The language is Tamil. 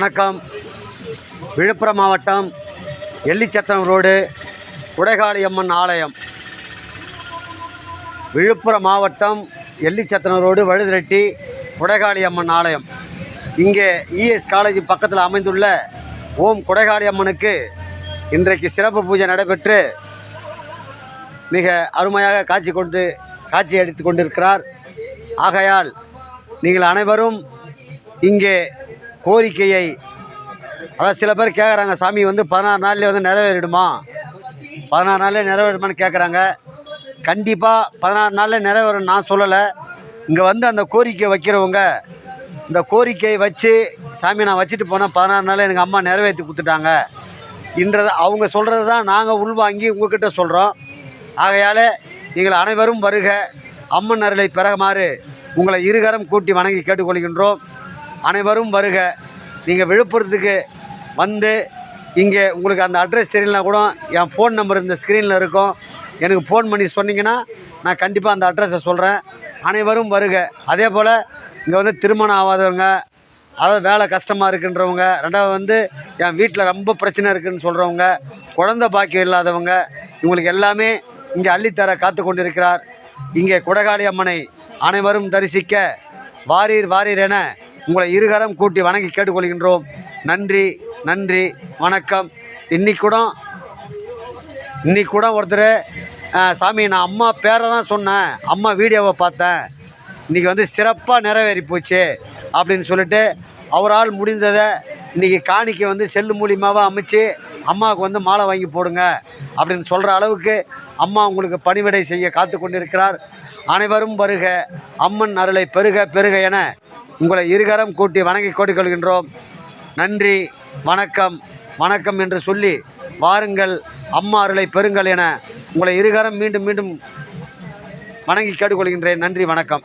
வணக்கம். விழுப்புரம் மாவட்டம் எல்லிச்சத்திரம் ரோடு குடைகாளியம்மன் ஆலயம். விழுப்புரம் மாவட்டம் எல்லிச்சத்திரம் ரோடு வழுதிரெட்டி குடைகாளியம்மன் ஆலயம். இங்கே இஎஸ் காலேஜ் பக்கத்தில் அமைந்துள்ள ஓம் குடைகாளியம்மனுக்கு இன்றைக்கு சிறப்பு பூஜை நடைபெற்று மிக அருமையாக காட்சி அளித்து கொண்டிருக்கிறார். ஆகையால் நீங்கள் அனைவரும் இங்கே கோரிக்கையை, அதாவது சில பேர் கேட்குறாங்க, சாமி 16 நாள்லேயே நிறைவேறிடுமா, 16 நாள்லேயே நிறைவேறுமான்னு கேட்குறாங்க. கண்டிப்பாக 16 நாளில் நிறைவேறும் நான் சொல்லலை. இங்கே அந்த கோரிக்கை வைக்கிறவங்க இந்த கோரிக்கையை வச்சு, சாமி நான் வச்சுட்டு போனால் 16 நாளில் எனக்கு அம்மா நிறைவேற்றி கொடுத்துட்டாங்க என்றதை அவங்க சொல்கிறது தான் நாங்கள் உள்வாங்கி உங்கள்கிட்ட சொல்கிறோம். ஆகையால் நீங்கள் அனைவரும் வருக, அம்மன் அருளை பெறுமாறு உங்களை இருகரம் கூட்டி வணங்கி கேட்டுக்கொள்கின்றோம். அனைவரும் வருக. நீங்கள் விழுப்புரத்துக்கு இங்கே உங்களுக்கு அந்த அட்ரஸ் தெரியலனா கூட என் ஃபோன் நம்பர் இந்த ஸ்க்ரீனில் இருக்கும். எனக்கு ஃபோன் பண்ணி சொன்னீங்கன்னா நான் கண்டிப்பாக அந்த அட்ரஸை சொல்கிறேன். அனைவரும் வருக. அதே போல் இங்கே திருமணம் ஆகாதவங்க, அதாவது வேலை கஷ்டமாக இருக்குன்றவங்க, ரெண்டாவது என் வீட்டில் ரொம்ப பிரச்சனை இருக்குதுன்னு சொல்கிறவங்க, குழந்தை பாக்கியம் இல்லாதவங்க, இவங்களுக்கு எல்லாமே இங்கே அள்ளித்தர காத்து கொண்டிருக்கிறார். இங்கே குடைகாளி அம்மனை அனைவரும் தரிசிக்க வாரீர் வாரீர் என உங்களை இருகரம் கூட்டி வணங்கி கேட்டுக்கொள்கின்றோம். நன்றி நன்றி, வணக்கம். இன்னைக்கு கூட ஒருத்தர், சாமி நான் அம்மா பேரை தான் சொன்னேன், அம்மா வீடியோவை பார்த்தேன், இன்றைக்கி சிறப்பாக நிறைவேறி போச்சு அப்படின்னு சொல்லிட்டு அவரால் முடிந்ததை இன்றைக்கி காணிக்கை செல்லு மூலியமாக அமைச்சு அம்மாவுக்கு மாலை வாங்கி போடுங்க அப்படின்னு சொல்கிற அளவுக்கு அம்மா உங்களுக்கு பணிவிடை செய்ய காத்து கொண்டிருக்கிறார். அனைவரும் வருக, அம்மன் அருளை பெருக பெருக என உங்களை இருகரம் கூட்டி வணங்கி கோடிக்கொள்கின்றோம். நன்றி, வணக்கம் வணக்கம் என்று சொல்லி வாருங்கள், அம்மா அருளை பெறுங்கள் என உங்களை இருகரம் மீண்டும் மீண்டும் வணங்கி கேட்டுக்கொள்கின்றேன். நன்றி, வணக்கம்.